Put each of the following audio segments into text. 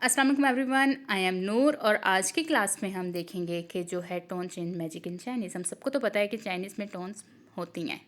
अस्सलाम वालेकुम everyone, I am नूर और आज की क्लास में हम देखेंगे कि जो है टोन चेंज मैजिक इन चाइनीज़। हम सबको तो पता है कि चाइनीज़ में टोन्स होती हैं,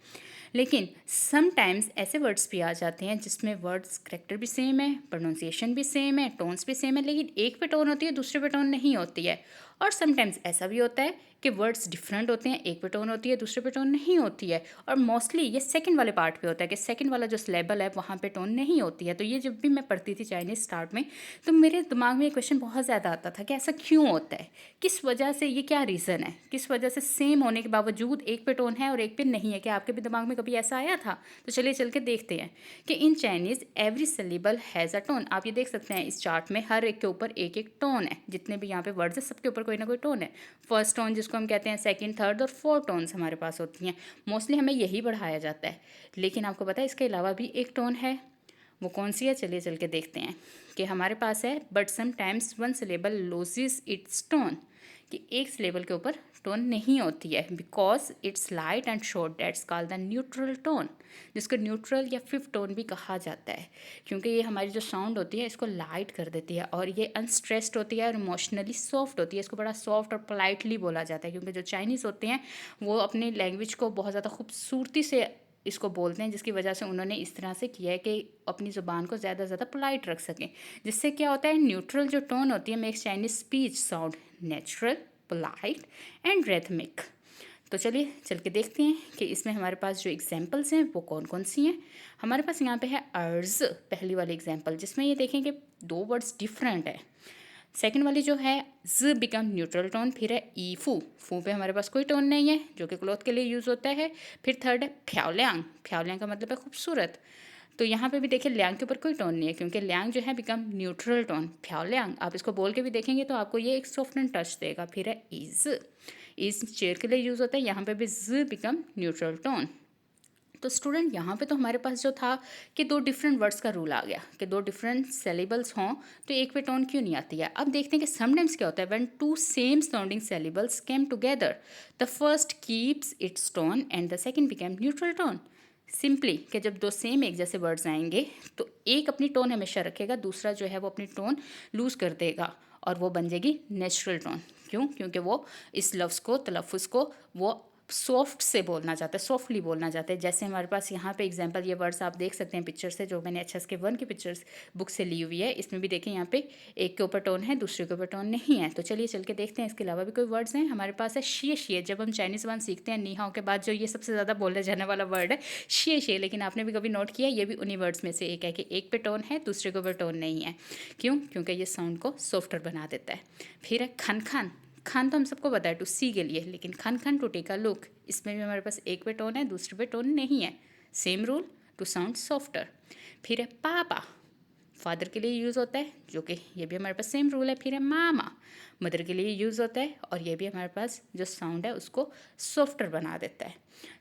लेकिन समटाइम्स ऐसे वर्ड्स भी आ जाते हैं जिसमें वर्ड्स करेक्टर भी सेम है, प्रोनाउंसिएशन भी सेम है, टोन्स भी सेम है, लेकिन एक पे टोन होती है दूसरे पे टोन नहीं होती है। और समटाइम्स ऐसा भी होता है कि वर्ड्स डिफरेंट होते हैं, एक पे टोन होती है दूसरे पे टोन नहीं होती है। और मोस्टली ये सेकंड वाले पार्ट पे होता है कि सेकंड वाला जो सिलेबल है वहाँ पे टोन नहीं होती है। तो ये जब भी मैं पढ़ती थी चाइनीज़ स्टार्ट में, तो मेरे दिमाग में ये क्वेश्चन बहुत ज़्यादा आता था कि ऐसा क्यों होता है, किस वजह से, ये क्या रीज़न है, किस वजह से सेम होने के बावजूद एक पे टोन है और एक पे नहीं है। क्या आपके भी दिमाग में कभी ऐसा आया था? तो चलिए चल के देखते हैं कि इन Chinese every syllable has a tone. आप ये देख सकते हैं इस चार्ट में हर एक के ऊपर एक एक टोन है। जितने भी यहाँ पे वर्ड्स हैं सबके ऊपर कोई ना कोई टोन है। फर्स्ट टोन जिसको हम कहते हैं, सेकंड, थर्ड और फोर्थ टोन्स हमारे पास होती हैं। मोस्टली हमें यही पढ़ाया जाता है, लेकिन आपको पता है इसके अलावा भी एक टोन है। वो कौन सी है? चलिए चल के देखते हैं कि हमारे पास है but sometimes one syllable loses it's tone, कि एक सिलेबल के ऊपर टोन नहीं होती है because its light and short, that's called the neutral tone, जिसको न्यूट्रल या फिफ्थ टोन भी कहा जाता है, क्योंकि ये हमारी जो साउंड होती है इसको लाइट कर देती है और ये अनस्ट्रेस्ड होती है और इमोशनली सॉफ्ट होती है। इसको बड़ा सॉफ्ट और पोलाइटली बोला जाता है, क्योंकि जो चाइनीज़ होते हैं वो अपनी लैंग्वेज को बहुत ज़्यादा खूबसूरती से इसको बोलते हैं, जिसकी वजह से उन्होंने इस तरह से किया है कि अपनी ज़ुबान को ज़्यादा से ज़्यादा पोलाइट रख सकें। जिससे क्या होता है, न्यूट्रल जो टोन होती है makes Chinese speech sound natural, polite and rhythmic. तो चलिए चल के देखते हैं कि इसमें हमारे पास जो एग्जांपल्स हैं वो कौन कौन सी हैं। हमारे पास यहाँ पे है अर्ज, पहली वाली एग्जांपल, जिसमें ये देखें कि दो वर्ड्स डिफरेंट है। सेकंड वाली जो है ज बिकम न्यूट्रल टोन, फिर है ई फू, फू पे हमारे पास कोई टोन नहीं है जो कि क्लॉथ के लिए यूज़ होता है। फिर थर्ड है फ्याओलियांग, फ्याओलियांग का मतलब है खूबसूरत। तो यहाँ पे भी देखिए ल्यांग के ऊपर कोई टोन नहीं है, क्योंकि ल्यांग जो है बिकम न्यूट्रल टोन। फ्याओलियांग आप इसको बोल के भी देखेंगे तो आपको ये एक सॉफ्ट एंड टच देगा। फिर है इज चेयर के लिए यूज़ होता है, यहाँ पे भी ज बिकम न्यूट्रल टोन। तो स्टूडेंट यहाँ पे तो हमारे पास जो था कि दो डिफरेंट वर्ड्स का रूल आ गया कि दो डिफरेंट सेलिबल्स हों तो एक पे टोन क्यों नहीं आती है। अब देखते हैं कि समटाइम्स क्या होता है, when two same sounding syllables came together the first keeps its tone and the second became neutral tone. Simply कि जब दो सेम एक जैसे वर्ड्स आएंगे तो एक अपनी टोन हमेशा रखेगा, दूसरा जो है वो अपनी टोन लूज कर देगा और वो बन जाएगी नेचुरल टोन। क्यों? क्योंकि वो इस लफ्ज़ को, तलफ़ुज़ को वो सॉफ्ट से बोलना चाहते हैं, सॉफ्टली बोलना चाहते हैं। जैसे हमारे पास यहाँ पे एग्जांपल ये वर्ड्स आप देख सकते हैं पिक्चर से, जो मैंने HSK 1 की पिक्चर्स बुक से ली हुई है। इसमें भी देखें यहाँ पे एक के ऊपर टोन है, दूसरे के ऊपर टोन नहीं है। तो चलिए चल के देखते हैं इसके अलावा भी कोई वर्ड्स हैं। हमारे पास है शिए शिए। जब हम चाइनीज़ वन सीखते हैं नीहाओ के बाद जो ये सबसे ज़्यादा बोले जाने वाला वर्ड है शिए शिए, लेकिन आपने भी कभी नोट किया ये भी उन्हीं वर्ड्स में से एक है कि एक पे टोन है दूसरे के ऊपर टोन नहीं है। क्यों? क्योंकि ये साउंड को सॉफ्टर बना देता है। फिर है खन खन, खान तो हम सबको पता है टू सी के लिए, लेकिन खन खन टू टेक अ लुक, इसमें भी हमारे पास एक पे टोन है दूसरे पे टोन नहीं है। Same rule, to sound softer. फिर है पापा, फादर के लिए यूज़ होता है, जो कि ये भी हमारे पास सेम रूल है। फिर है मामा, मदर के लिए यूज़ होता है और ये भी हमारे पास जो साउंड है उसको सॉफ्टर बना देता है।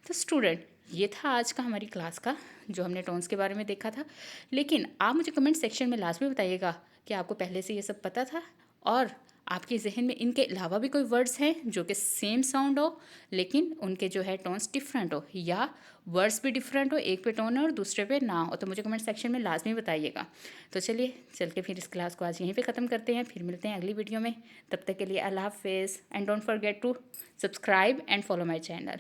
तो स्टूडेंट ये था आज का हमारी क्लास का जो हमने टोन्स के बारे में देखा था। लेकिन आप मुझे कमेंट सेक्शन में लाजमी बताइएगा कि आपको पहले से ये सब पता था और आपके जहन में इनके अलावा भी कोई वर्ड्स हैं जो कि सेम साउंड हो लेकिन उनके जो है टोन्स डिफरेंट हो, या वर्ड्स भी डिफरेंट हो, एक पे टोन हो और दूसरे पे ना हो। तो मुझे कमेंट सेक्शन में लाजमी बताइएगा। तो चलिए चल के फिर इस क्लास को आज यहीं पे ख़त्म करते हैं, फिर मिलते हैं अगली वीडियो में। तब तक के लिए अल्लाह हाफिज़ and don't forget to subscribe and follow my channel.